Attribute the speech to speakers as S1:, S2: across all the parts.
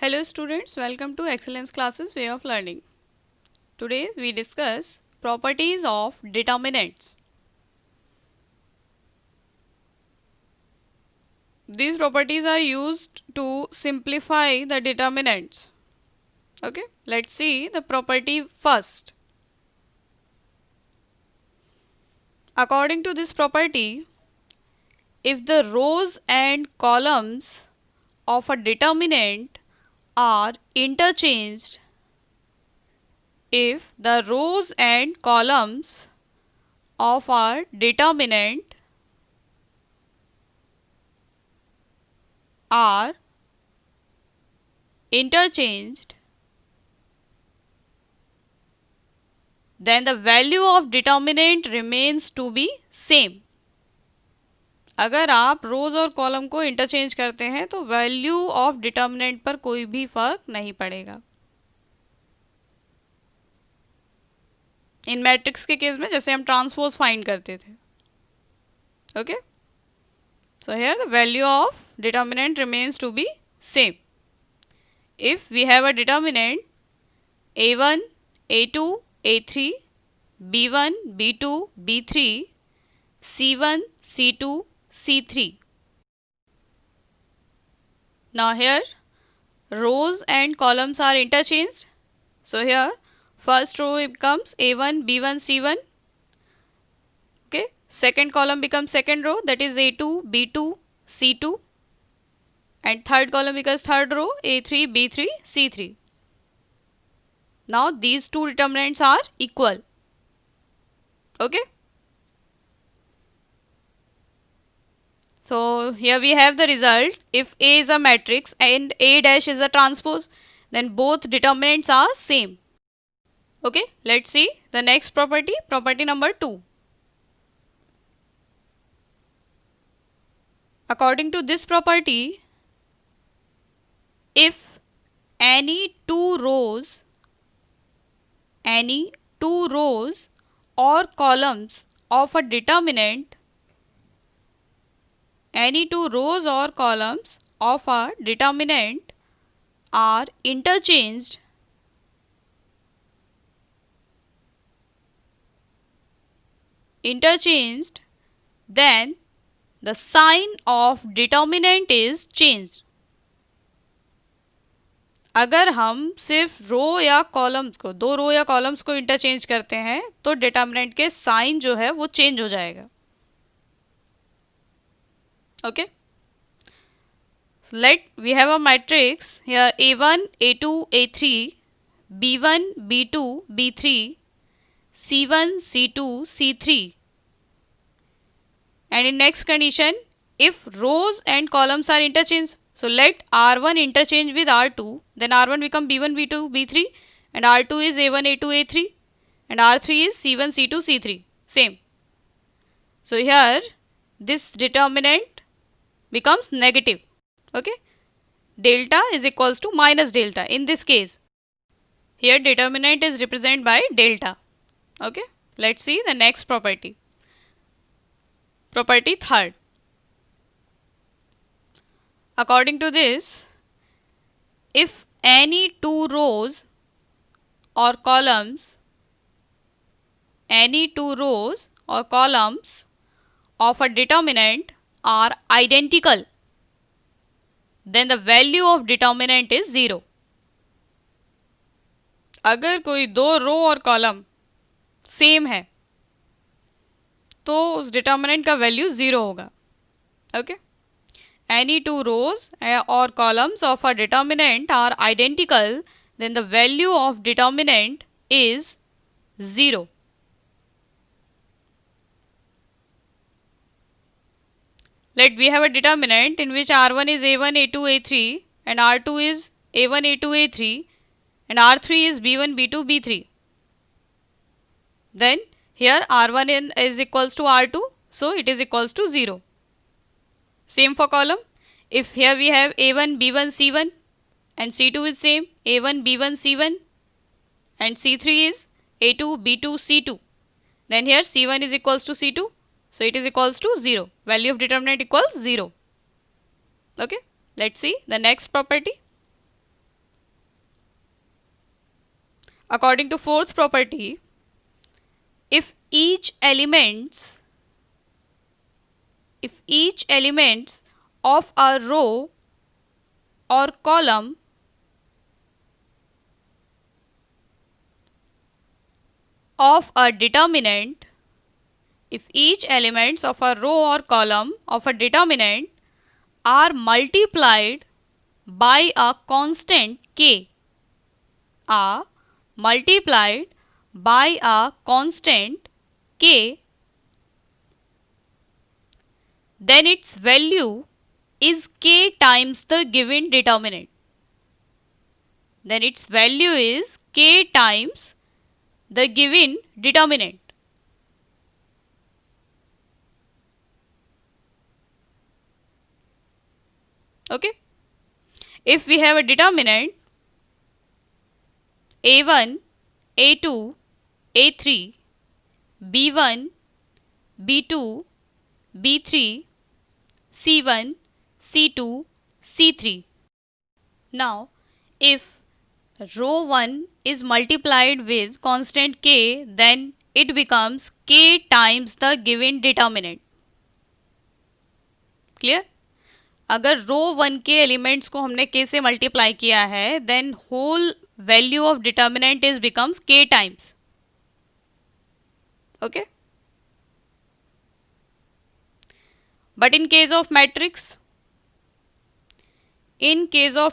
S1: Hello students, welcome to Excellence Classes Way of Learning. Today we discuss properties of determinants. These properties are used to simplify the determinants. Okay, let's see the property first. According to this property, if the rows and columns of a determinant are interchanged, if the rows and columns of our determinant are interchanged, then the value of determinant remains to be same. अगर आप रोज और column को interchange करते हैं तो value of determinant पर कोई भी फर्क नहीं पड़ेगा. इन मैट्रिक्स के केस में जैसे हम ट्रांसपोज फाइंड करते थे. Okay, so here the value of determinant remains to be same. If we have a determinant a1, a2, a3, b1, b2, b3, c1, c2, c3. Now here rows and columns are interchanged. So here first row becomes a1, b1, c1. Okay, second column becomes second row, that is a2, b2, c2, and third column becomes third row, a3, b3, c3. Now these two determinants are equal. Okay, so here we have the result. If A is a matrix and A dash is a transpose, then both determinants are same. Okay, let's see the next property, property number 2. According to this property, if any two rows or columns of a determinant are interchanged, then the sign of determinant is changed. अगर हम सिर्फ रो या columns को, दो रो या columns को interchange करते हैं तो डिटर्मिनेंट के साइन जो है वो चेंज हो जाएगा. Okay, let we have a matrix here a1, a2, a3, b1, b2, b3, c1, c2, c3, and in next condition if rows and columns are interchanged, so let r1 interchange with r2, then r1 become b1, b2, b3, and r2 is a1, a2, a3, and r3 is c1, c2, c3, same. So here this determinant becomes negative. Okay, delta is equals to minus delta in this case. Here determinant is represented by delta. Okay, let's see the next property. Property third. According to this, if any two rows or columns of a determinant are identical, then the value of determinant is 0. अगर कोई दो रो और column same है तो उस determinant का value 0 होगा. Okay, any two rows or columns of a determinant are identical, then the value of determinant is 0. Let we have a determinant in which r1 is a1, a2, a3, and r2 is a1, a2, a3, and r3 is b1, b2, b3. Then here r1 is equals to r2, so it is equals to 0. Same for column. If here we have a1, b1, c1, and c2 is same, a1, b1, c1, and c3 is a2, b2, c2, then here c1 is equals to c2, so it is equals to 0. Value of determinant equals 0. Okay, let's see the next property. According to fourth property, if each elements of a row or column of a determinant, if each elements of a row or column of a determinant are multiplied by a constant k, are multiplied by a constant k, then its value is k times the given determinant. Then its value is k times the given determinant. Okay. If we have a determinant a1, a2, a3, b1, b2, b3, c1, c2, c3. Now, if row 1 is multiplied with constant k, then it becomes k times the given determinant. Clear? अगर रो 1 के elements को हमने k से multiply किया है, then whole value of determinant is becomes k times. Okay. But in case of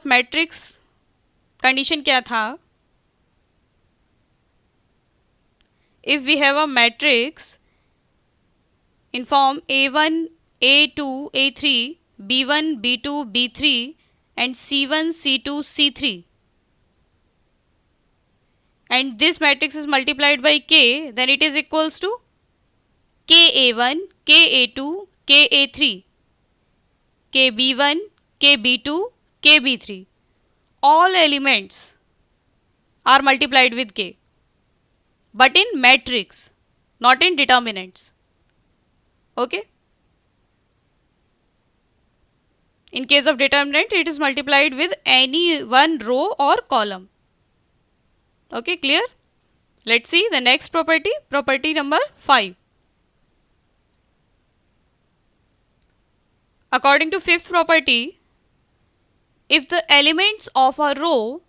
S1: matrix condition क्या था? If we have a matrix in form A1, A2, A3, B1, B2, B3 and C1, C2, C3, and this matrix is multiplied by K, then it is equals to KA1, KA2, KA3, KB1, KB2, KB3. All elements are multiplied with K, but in matrix, not in determinants. Okay. In case of determinant, it is multiplied with any one row or column. Okay, clear? Let's see the next property, property number 5. According to fifth property, if the elements of a row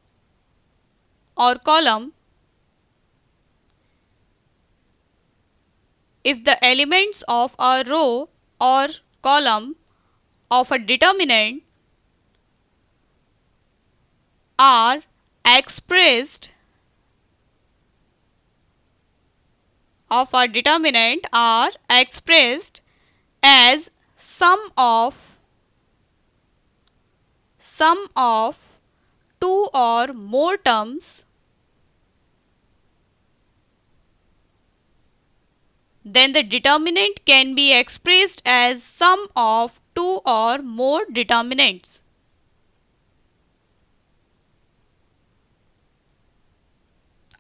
S1: or column, if the elements of a row or column of a determinant are expressed as sum of two or more terms, then the determinant can be expressed as sum of two or more determinants.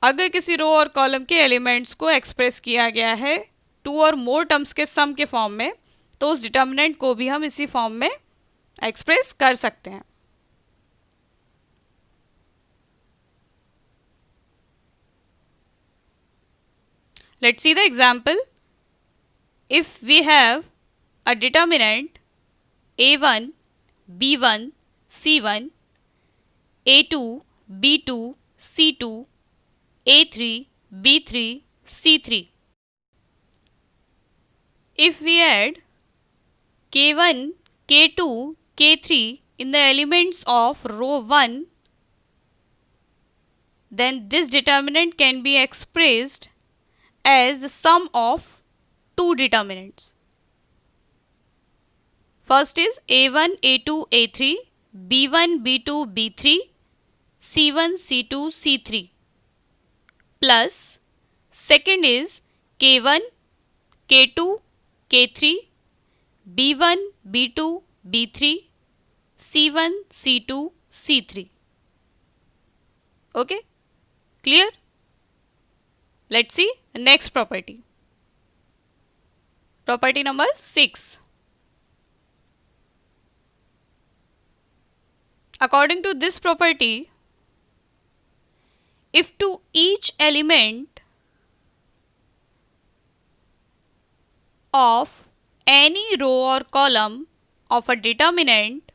S1: अगर किसी रो और column के elements को express किया गया है to और मोर terms के सम के फॉर्म में, तो उस डिटर्मिनेंट को भी हम इसी फॉर्म में एक्सप्रेस कर सकते हैं. Let's see the example. If we have a determinant A1, B1, C1, A2, B2, C2, A3, B3, C3. If we add K1, K2, K3 in the elements of row 1, then this determinant can be expressed as the sum of two determinants. First is A1, A2, A3, B1, B2, B3, C1, C2, C3, plus second is K1, K2, K3, B1, B2, B3, C1, C2, C3. Okay, clear? Let's see the next property. Property number 6. According to this property, if to each element of any row or column of a determinant,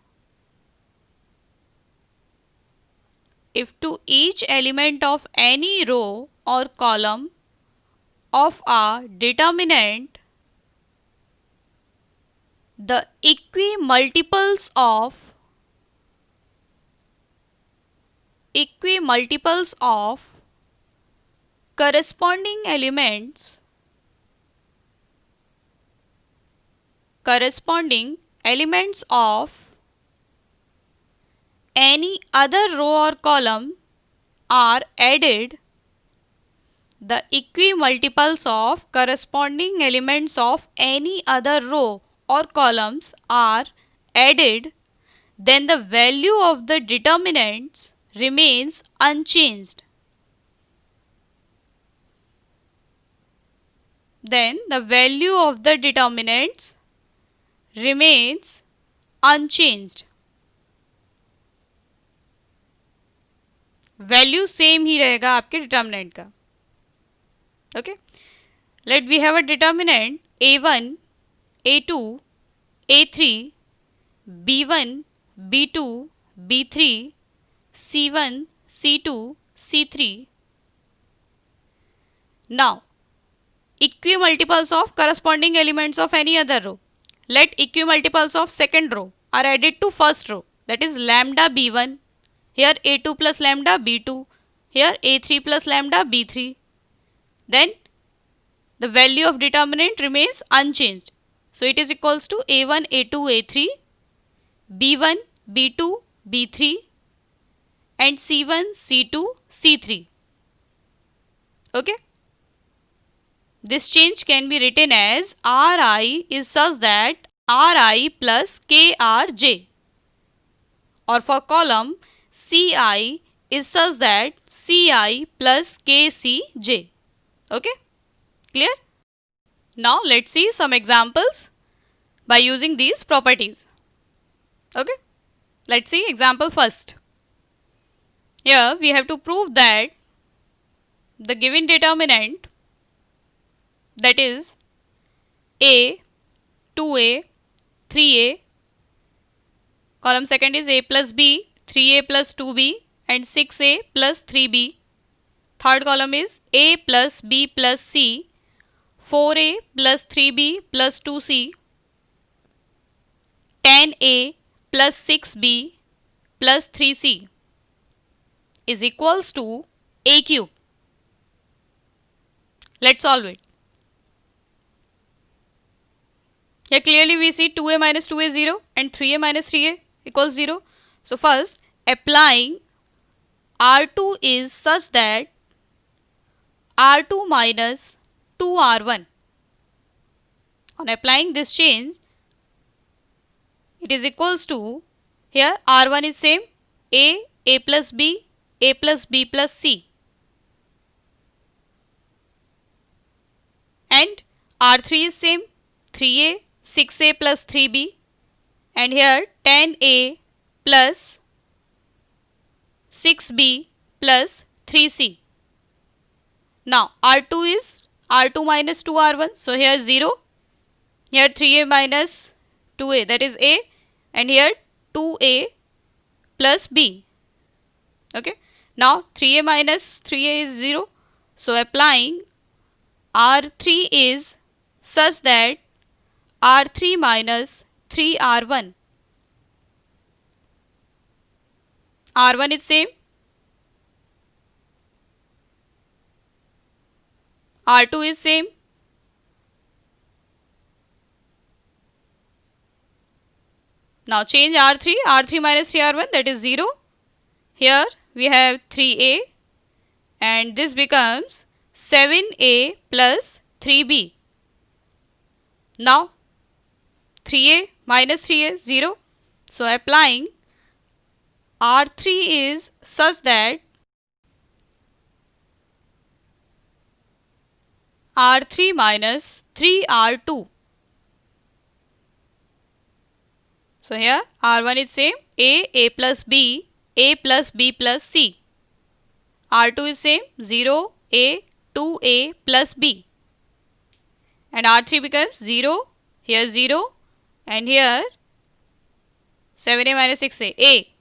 S1: if to each element of any row or column of a determinant, the equimultiples of corresponding elements of any other row or column are added, the equimultiples of corresponding elements of any other row or columns are added, then the value of the determinants remains unchanged. Then the value of the determinants remains unchanged. Value same ही रहेगा आपके determinant का. Okay, let we have a determinant a1, a2, a3, b1, b2, b3, c1, c2, c3. Now, equimultiples of corresponding elements of any other row. Let equimultiples of second row are added to first row, that is lambda b1. Here a2 plus lambda b2, here a3 plus lambda b3. Then the value of determinant remains unchanged. So it is equals to a1, a2, a3, b1, b2, b3 and c1, c2, c3. Okay. This change can be written as Ri is such that Ri plus Krj, or for column Ci is such that Ci plus Kcj. Okay, clear? Now let's see some examples by using these properties. Okay, let's see example first. Here we have to prove that the given determinant, that is a, 2a, 3a, column second is a plus b, 3a plus 2b and 6a plus 3b. Third column is a plus b plus c, 4a plus 3b plus 2c, 10a plus 6b plus 3c is equals to a cube. Let's solve it. Here clearly we see 2a minus 2a 0 and 3a minus 3a equals 0. So first, applying R2 is such that R2 minus 2R1. On applying this change, it is equals to, here R1 is same, a plus b plus c. And R3 is same, 3a, 6a plus 3b, and here 10a plus 6b plus 3c. Now R2 is R2 minus 2R1, so here 0, here 3a minus 2a, that is a, and here 2a plus b. Okay, now 3a minus 3a is 0, so applying R3 is such that R3 minus 3R1. R1 is same, R2 is same, now change R3, R3 minus 3R1, that is 0. Here we have 3a and this becomes 7a plus 3b. Now 3a minus 3a 0. So applying R3 is such that R3 minus 3R2. So here R1 is same, a plus b plus c. R2 is same 0A 2A plus B, and R3 becomes 0, here 0, and here 7A minus 6A, A.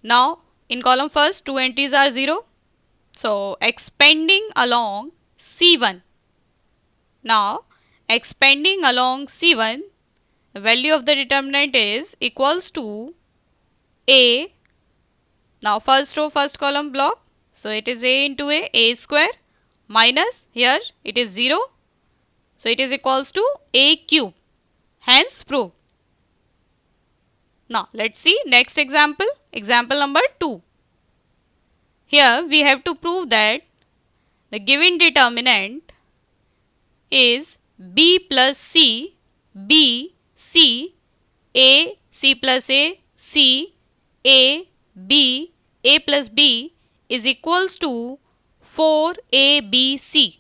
S1: Now in column first, two entries are 0. So expanding along C1. Now expanding along C1, the value of the determinant is equals to A. Now first row, first column block. So it is A into A square, minus here it is 0. So it is equals to A cube. Hence proof. Now let's see next example. Example number 2. Here we have to prove that the given determinant is B plus C, B, C, A, C plus A, C, A, B, A plus B is equals to 4ABC.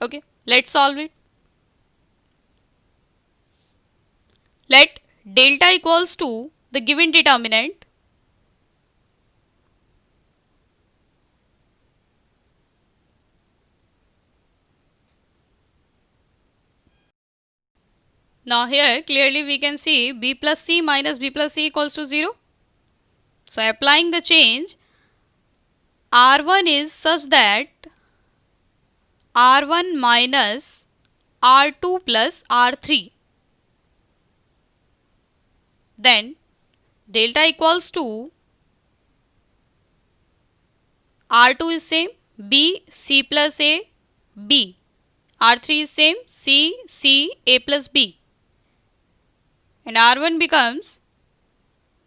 S1: Okay, let's solve it. Let delta equals to the given determinant. Now here clearly we can see B plus C minus B plus C equals to 0. So applying the change, R1 is such that R1 minus R2 plus R3. Then delta equals to R2 is same B, C plus A, B. R3 is same C, C, A plus B. And R1 becomes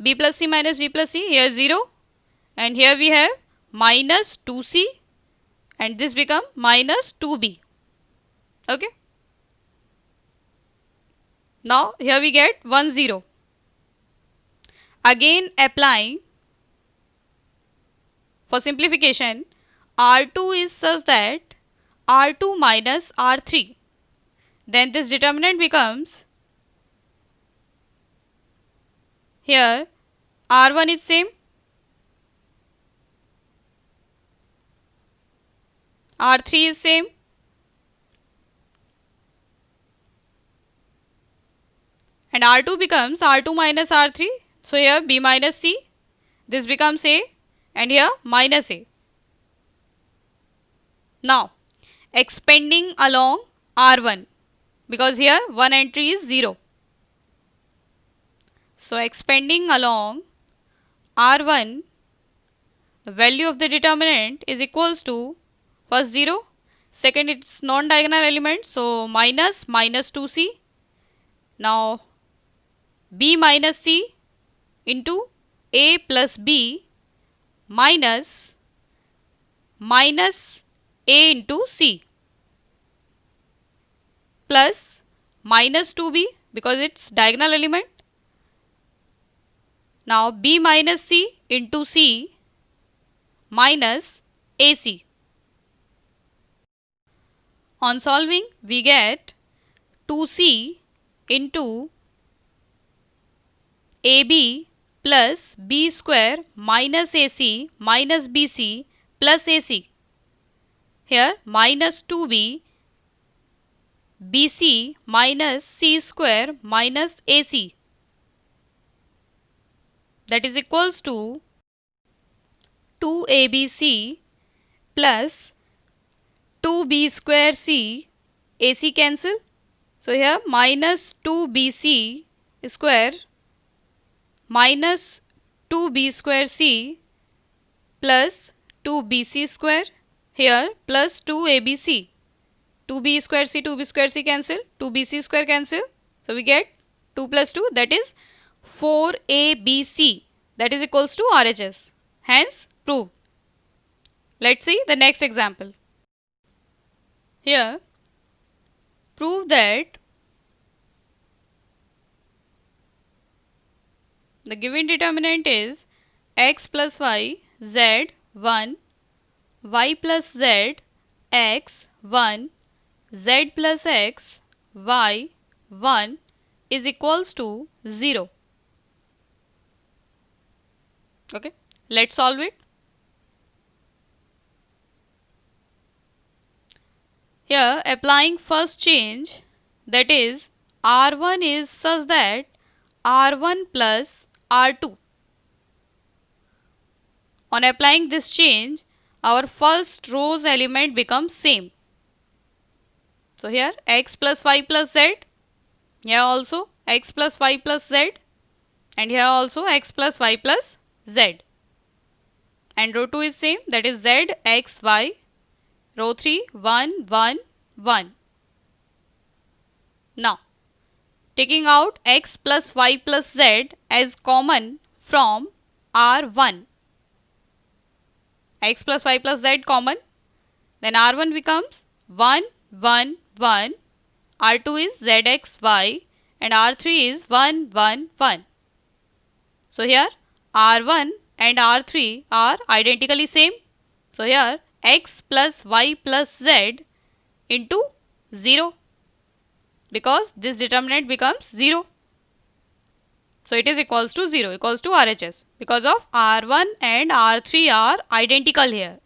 S1: B plus C minus B plus C, here 0, and here we have minus 2C, and this become minus 2B. Okay. Now here we get 1, 0. Again applying, for simplification, R2 is such that R2 minus R3. Then this determinant becomes, here R1 is same, R3 is same, and R2 becomes R2 minus R3. So here B minus C, this becomes A, and here minus A. Now expanding along R1, because here one entry is 0. So expanding along R1, the value of the determinant is equals to first 0, second it's non-diagonal element, so minus 2C. Now B minus C into A plus B minus A into C plus minus 2B because it's diagonal element. Now B minus C into C minus AC. On solving, we get 2C into AB plus B square minus AC minus BC plus AC. Here minus 2B BC minus C square minus AC, that is equals to 2ABC plus 2B square C, AC cancel. So here minus 2BC square minus 2B square C plus 2BC square, here plus 2ABC. 2B square C, 2B square C cancel, 2BC square cancel. So we get 2 plus 2, that is 4ABC, that is equals to RHS. Hence proved. Let's see the next example. Here prove that the given determinant is x plus y z 1, y plus z x 1, z plus x y 1 is equals to 0. Okay, Let's solve it. Here applying first change, that is R1 is such that R1 plus R2. On applying this change, our first row's element becomes same. So here x plus y plus z, here also x plus y plus z, and here also x plus y plus z. And row 2 is same, that is z, x, y. Row 3, 1, 1, 1. Now, taking out x plus y plus z as common from R1. X plus y plus z common. Then R1 becomes 1, 1, 1. R2 is zxy and R3 is 1, 1, 1. So here R1 and R3 are identically same. So here x plus y plus z into 0, because this determinant becomes 0. So it is equals to 0, equals to RHS, because of R1 and R3 are identical here.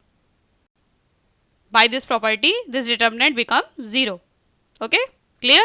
S1: By this property, this determinant becomes 0. Okay, clear?